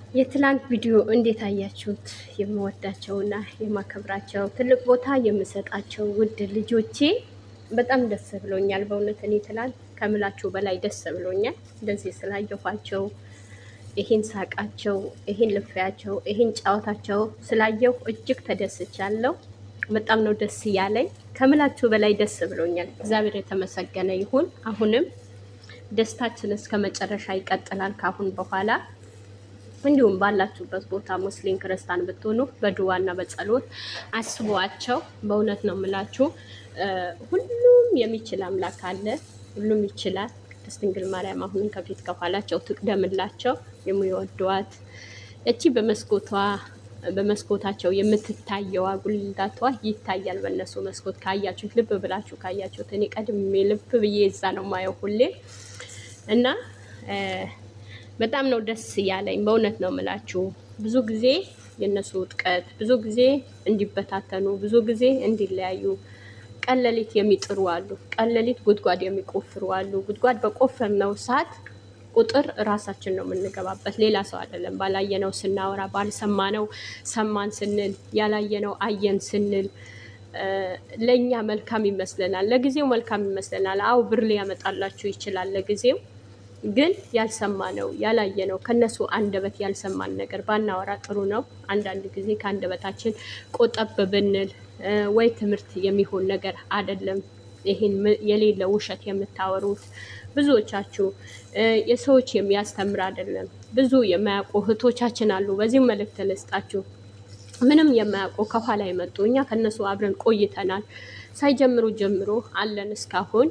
የትላንት ቪዲዮ እንዴት አያችሁት? የምወዳቸውና የማከብራቸው ትልቅ ቦታ የምሰጣቸው ውድ ልጆቼ በጣም ደስ ብሎኛል። በእውነት እኔ ትላንት ከምላችሁ በላይ ደስ ብሎኛል። እንደዚህ ስላየኋቸው ይሄን ሳቃቸው፣ ይሄን ልፊያቸው፣ ይሄን ጨዋታቸው ስላየሁ እጅግ ተደስቻለሁ። በጣም ነው ደስ ያለኝ። ከምላችሁ በላይ ደስ ብሎኛል። እግዚአብሔር የተመሰገነ ይሁን። አሁንም ደስታችን እስከ መጨረሻ ይቀጥላል ካሁን በኋላ እንዲሁም ባላችሁበት ቦታ ሙስሊም ክርስቲያን ብትሆኑ በዱዋና በጸሎት አስቧቸው። በእውነት ነው የምላችሁ። ሁሉም የሚችል አምላክ አለ። ሁሉም ይችላል። ቅድስት ድንግል ማርያም አሁንም ከፊት ከኋላቸው ትቅደምላቸው። የሚወዷት እቺ በመስኮታቸው የምትታየዋ ጉልላቷ ይታያል። በእነሱ መስኮት ካያችሁት፣ ልብ ብላችሁ ካያችሁት፣ እኔ ቀድሜ ልብ ብዬ እዛ ነው ማየው ሁሌ እና በጣም ነው ደስ ያለኝ። በእውነት ነው የምላችሁ። ብዙ ጊዜ የነሱ ውጥቀት፣ ብዙ ጊዜ እንዲበታተኑ፣ ብዙ ጊዜ እንዲለያዩ ቀለሊት የሚጥሩ አሉ። ቀለሊት ጉድጓድ የሚቆፍሩ አሉ። ጉድጓድ በቆፈርነው ሰዓት ቁጥር ራሳችን ነው የምንገባበት፣ ሌላ ሰው አይደለም። ባላየነው ስናወራ፣ ባልሰማነው ሰማን ስንል፣ ያላየነው አየን ስንል ለእኛ መልካም ይመስለናል። ለጊዜው መልካም ይመስለናል። አው ብር ሊያመጣላችሁ ይችላል ለጊዜው ግን ያልሰማነው ያላየነው ከነሱ አንደበት ያልሰማን ነገር ባናወራ ጥሩ ነው። አንዳንድ ጊዜ ከአንደበታችን ቆጠብ ብንል ወይ ትምህርት የሚሆን ነገር አይደለም። ይሄን የሌለ ውሸት የምታወሩት ብዙዎቻችሁ የሰዎች የሚያስተምር አይደለም። ብዙ የማያውቁ እህቶቻችን አሉ። በዚህ መልእክት ልስጣችሁ። ምንም የማያውቁ ከኋላ የመጡ እኛ ከነሱ አብረን ቆይተናል። ሳይጀምሩ ጀምሮ አለን እስካሁን።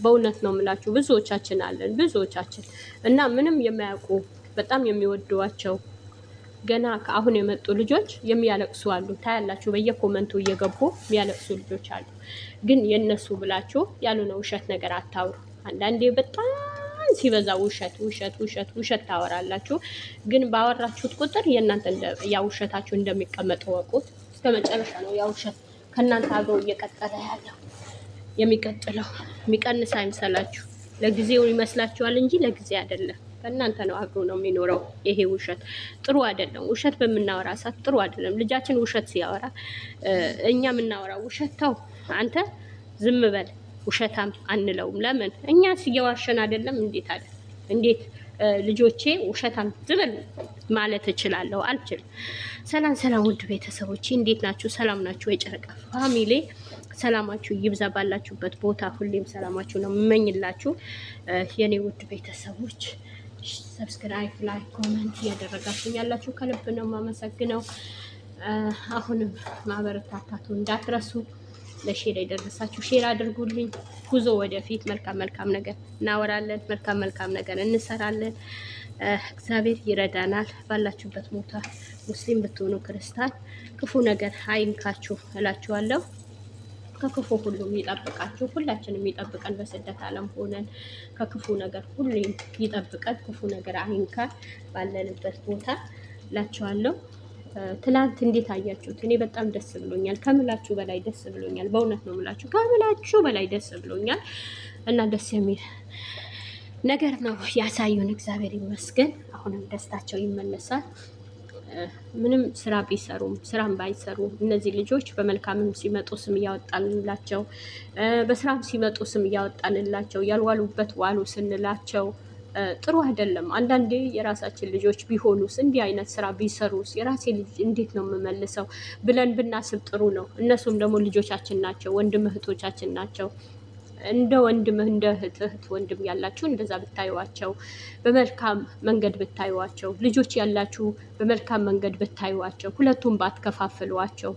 በእውነት ነው የምላችሁ ብዙዎቻችን አለን፣ ብዙዎቻችን እና ምንም የማያውቁ በጣም የሚወዷቸው ገና ከአሁን የመጡ ልጆች የሚያለቅሱ አሉ። ታያላችሁ፣ በየኮመንቱ እየገቡ የሚያለቅሱ ልጆች አሉ። ግን የነሱ ብላችሁ ያልሆነ ውሸት ነገር አታውሩ። አንዳንዴ በጣም ሲበዛ ውሸት ውሸት ውሸት ውሸት ታወራላችሁ። ግን ባወራችሁት ቁጥር የእናንተ ያ ውሸታችሁ እንደሚቀመጥ ወቁት። እስከ መጨረሻ ነው ያ ውሸት ከእናንተ አብሮ እየቀጠለ ያለው የሚቀጥለው። የሚቀንስ አይምሰላችሁ። ለጊዜው ይመስላችኋል እንጂ ለጊዜ አይደለም። ከእናንተ ነው አብሮ ነው የሚኖረው። ይሄ ውሸት ጥሩ አይደለም። ውሸት በምናወራ ሰዓት ጥሩ አይደለም። ልጃችን ውሸት ሲያወራ እኛ የምናወራው ውሸት ተው አንተ ዝም በል ውሸታም አንለውም። ለምን? እኛ እየዋሸን አይደለም። እንዴት ልጆቼ ውሸታም ዝም ማለት እችላለሁ? አልችልም። ሰላም ሰላም፣ ውድ ቤተሰቦቼ እንዴት ናችሁ? ሰላም ናችሁ? የጨረቃ ፋሚሊ ሰላማችሁ ይብዛ ባላችሁበት ቦታ። ሁሌም ሰላማችሁ ነው የምመኝላችሁ የኔ ውድ ቤተሰቦች። ሰብስክራይብ፣ ላይክ፣ ኮመንት እያደረጋችሁ ያላችሁ ከልብ ነው የማመሰግነው። አሁንም ማበረታታቱ እንዳትረሱ። ለሼር የደረሳችሁ ሼር አድርጉልኝ። ጉዞ ወደፊት። መልካም መልካም ነገር እናወራለን፣ መልካም መልካም ነገር እንሰራለን። እግዚአብሔር ይረዳናል። ባላችሁበት ቦታ ሙስሊም ብትሆኑ ክርስቲያን ክፉ ነገር አይንካችሁ እላችኋለሁ። ከክፉ ሁሉም ይጠብቃችሁ። ሁላችንም ይጠብቀን። በስደት ዓለም ሆነን ከክፉ ነገር ሁሉም ይጠብቀን። ክፉ ነገር አይንካን ባለንበት ቦታ እላችኋለሁ። ትላንት እንዴት አያችሁት? እኔ በጣም ደስ ብሎኛል። ከምላችሁ በላይ ደስ ብሎኛል። በእውነት ነው የምላችሁ፣ ከምላችሁ በላይ ደስ ብሎኛል እና ደስ የሚል ነገር ነው ያሳዩን። እግዚአብሔር ይመስገን። አሁንም ደስታቸው ይመለሳል። ምንም ስራ ቢሰሩም ስራም ባይሰሩ እነዚህ ልጆች በመልካምም ሲመጡ ስም እያወጣንላቸው፣ በስራም ሲመጡ ስም እያወጣንላቸው፣ ያልዋሉበት ዋሉ ስንላቸው ጥሩ አይደለም። አንዳንዴ የራሳችን ልጆች ቢሆኑስ እንዲህ አይነት ስራ ቢሰሩስ የራሴ ልጅ እንዴት ነው የምመልሰው ብለን ብናስብ ጥሩ ነው። እነሱም ደግሞ ልጆቻችን ናቸው፣ ወንድም እህቶቻችን ናቸው። እንደ ወንድም እንደ እህት ወንድም ያላችሁ እንደዛ ብታዩዋቸው፣ በመልካም መንገድ ብታዩዋቸው፣ ልጆች ያላችሁ በመልካም መንገድ ብታዩዋቸው፣ ሁለቱም ባትከፋፍሏቸው።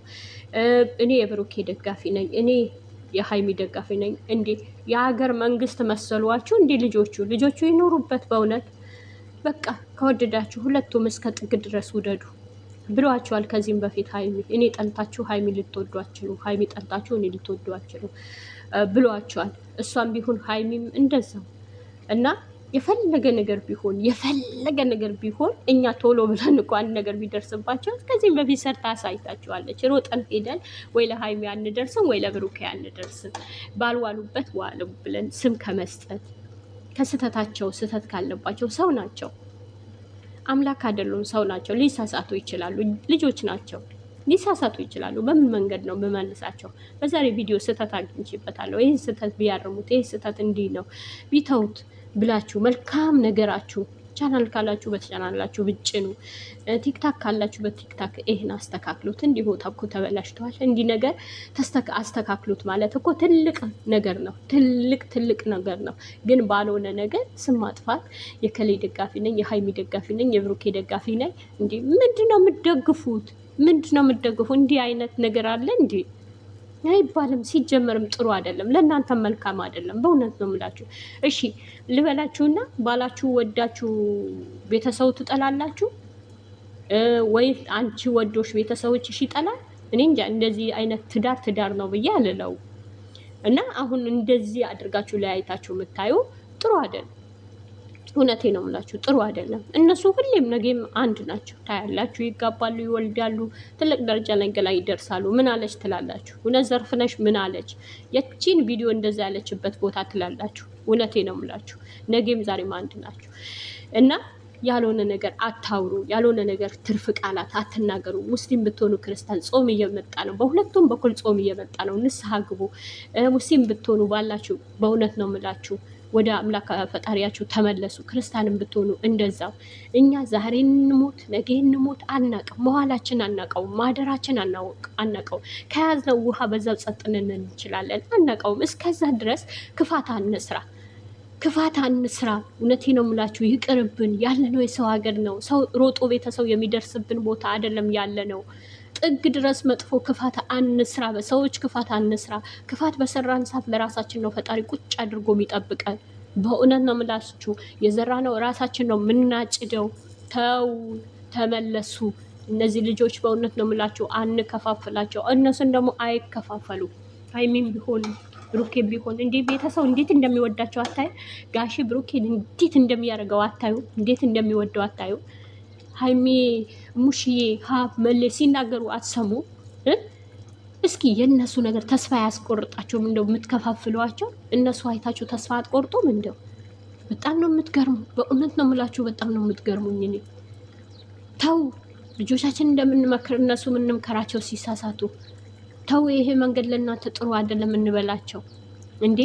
እኔ የብሩኬ ደጋፊ ነኝ፣ እኔ የሀይሚ ደጋፊ ነኝ። እንዴ የሀገር መንግስት መሰሏችሁ እንዴ? ልጆቹ ይኖሩበት። በእውነት በቃ ከወደዳችሁ ሁለቱም እስከ ጥግ ድረስ ውደዱ ብሏቸዋል። ከዚህም በፊት ሀይሚ እኔ ጠልታችሁ ሀይሚ ልትወዱ አትችሉ፣ ሀይሚ ጠልታችሁ እኔ ልትወዱ አትችሉ ብሏቸዋል። እሷም ቢሆን ሀይሚም እንደዛው እና የፈለገ ነገር ቢሆን እኛ ቶሎ ብለን እኮ አንድ ነገር ቢደርስባቸው ከዚህም በፊት ሰርታ አሳይታችኋለች። ሮጠን ሄደን ወይ ለሀይሚ አንደርስም ወይ ለብሩኬ አንደርስም። ባልዋሉበት ዋሉ ብለን ስም ከመስጠት ከስህተታቸው ስህተት ካለባቸው ሰው ናቸው። አምላክ አይደሉም፣ ሰው ናቸው። ሊሳሳቱ ይችላሉ። ልጆች ናቸው፣ ሊሳሳቱ ይችላሉ። በምን መንገድ ነው በመልሳቸው? በዛሬ ቪዲዮ ስህተት አግኝቼበታለሁ። ይህን ስህተት ቢያርሙት፣ ይህ ስህተት እንዲህ ነው ቢተውት ብላችሁ መልካም ነገራችሁ ቻናል ካላችሁ በቻናላችሁ ብጭኑ፣ ቲክታክ ካላችሁ በቲክታክ ይህን አስተካክሉት። እንዲህ ቦታ እኮ ተበላሽተዋል፣ እንዲህ ነገር አስተካክሉት ማለት እኮ ትልቅ ነገር ነው። ትልቅ ነገር ነው። ግን ባልሆነ ነገር ስም ማጥፋት፣ የከሌ ደጋፊ ነኝ፣ የሀይሚ ደጋፊ ነኝ፣ የብሩኬ ደጋፊ ነኝ። እንዲህ ምንድን ነው የምትደግፉት? ምንድን ነው የምትደግፉ? እንዲህ አይነት ነገር አለ እንዴ? አይባልም። ሲጀመርም ጥሩ አይደለም፣ ለእናንተ መልካም አይደለም። በእውነት ነው የምላችሁ። እሺ ልበላችሁና ባላችሁ ወዳችሁ ቤተሰቡ ትጠላላችሁ ወይ? አንቺ ወዶሽ ቤተሰቦችሽ ይጠላል? እኔ እንጃ። እንደዚህ አይነት ትዳር ነው ብዬ አልለው እና አሁን እንደዚህ አድርጋችሁ ለያይታችሁ የምታዩ ጥሩ አይደለም። እውነቴ ነው የምላችሁ፣ ጥሩ አይደለም። እነሱ ሁሌም ነገም አንድ ናቸው። ታያላችሁ፣ ይጋባሉ፣ ይወልዳሉ፣ ትልቅ ደረጃ ላይ ይደርሳሉ። ምን አለች ትላላችሁ? እውነት ዘርፍነሽ ምን አለች? የቺን ቪዲዮ እንደዛ ያለችበት ቦታ ትላላችሁ። እውነቴ ነው የምላችሁ፣ ነገም ዛሬም አንድ ናቸው እና ያልሆነ ነገር አታውሩ፣ ያልሆነ ነገር ትርፍ ቃላት አትናገሩ። ሙስሊም ብትሆኑ ክርስቲያን፣ ጾም እየመጣ ነው። በሁለቱም በኩል ጾም እየመጣ ነው። ንስሐ ግቡ። ሙስሊም ብትሆኑ ባላችሁ፣ በእውነት ነው የምላችሁ ወደ አምላክ ፈጣሪያችሁ ተመለሱ። ክርስቲያንም ብትሆኑ እንደዛው። እኛ ዛሬ እንሞት ነገ እንሞት አናቀው፣ መዋላችን አናቀው፣ ማደራችን አናቀው። ከያዝነው ውሃ በዛው ጸጥንን እንችላለን፣ አናቀውም። እስከዛ ድረስ ክፋት አንስራ። እውነቴ ነው የምላችሁ፣ ይቅርብን። ያለነው የሰው ሀገር ነው። ሰው ሮጦ ቤተሰው የሚደርስብን ቦታ አይደለም ያለነው። ጥግ ድረስ መጥፎ ክፋት አንስራ፣ በሰዎች ክፋት አንስራ። ክፋት በሰራን ሰዓት ለራሳችን ነው ፈጣሪ ቁጭ አድርጎ የሚጠብቀን። በእውነት ነው የምላችሁ፣ የዘራነው ራሳችን ነው የምናጭደው። ተው፣ ተመለሱ። እነዚህ ልጆች በእውነት ነው የምላችሁ፣ አንከፋፍላቸው። እነሱን ደግሞ አይከፋፈሉ። ሀይሚም ቢሆን ብሩኬ ቢሆን እንዴት ቤተሰው እንዴት እንደሚወዳቸው አታዩ? ጋሺ ብሩኬን እንዴት እንደሚያደርገው አታዩ? እንዴት እንደሚወደው አታዩ? ሀይሚ ሙሽዬ ሀብ መሌ ሲናገሩ አትሰሙ? እስኪ የእነሱ ነገር ተስፋ ያስቆርጣቸውም? እንደው የምትከፋፍሏቸው እነሱ አይታችሁ ተስፋ አትቆርጡም? እንደው በጣም ነው የምትገርሙ። በእውነት ነው የምላችሁ፣ በጣም ነው የምትገርሙኝ። እኔ ተው፣ ልጆቻችን እንደምንመክር እነሱ ምንምከራቸው ሲሳሳቱ ተው፣ ይሄ መንገድ ለእናንተ ጥሩ አይደለም እንበላቸው። እንዴ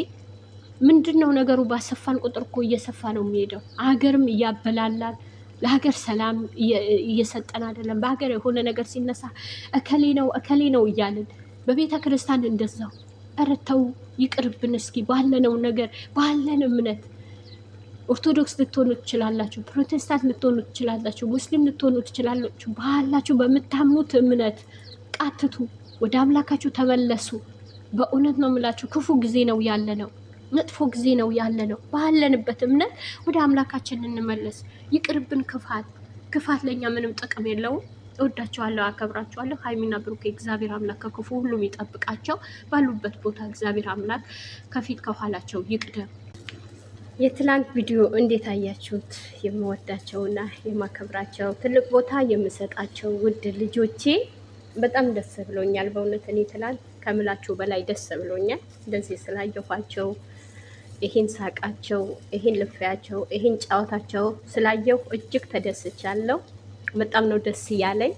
ምንድን ነው ነገሩ? ባሰፋን ቁጥር እኮ እየሰፋ ነው የሚሄደው። አገርም እያበላላል፣ ለሀገር ሰላም እየሰጠን አይደለም። በሀገር የሆነ ነገር ሲነሳ እከሌ ነው እያልን በቤተ ክርስቲያን እንደዛው። ኧረ ተው ይቅርብን። እስኪ ባለነው ነገር ባለን እምነት ኦርቶዶክስ ልትሆኑ ትችላላችሁ፣ ፕሮቴስታንት ልትሆኑ ትችላላችሁ፣ ሙስሊም ልትሆኑ ትችላላችሁ። ባላችሁ በምታምኑት እምነት ቃትቱ፣ ወደ አምላካችሁ ተመለሱ። በእውነት ነው የምላችሁ፣ ክፉ ጊዜ ነው ያለ ነው፣ መጥፎ ጊዜ ነው ያለ ነው። ባለንበት እምነት ወደ አምላካችን እንመለስ። ይቅርብን ክፋት ለእኛ ምንም ጥቅም የለውም። እወዳቸዋለሁ፣ አከብራቸዋለሁ። ሀይሚና ብሩኬ እግዚአብሔር አምላክ ከክፉ ሁሉም ይጠብቃቸው። ባሉበት ቦታ እግዚአብሔር አምላክ ከፊት ከኋላቸው ይቅደም። የትላንት ቪዲዮ እንዴት አያችሁት? የምወዳቸውና የማከብራቸው ትልቅ ቦታ የምሰጣቸው ውድ ልጆቼ በጣም ደስ ብሎኛል። በእውነት እኔ ትላንት ከምላችሁ በላይ ደስ ብሎኛል። እንደዚህ ስላየኋቸው፣ ይሄን ሳቃቸው፣ ይሄን ልፊያቸው፣ ይሄን ጨዋታቸው ስላየሁ እጅግ ተደስቻለሁ። በጣም ነው ደስ ያለኝ።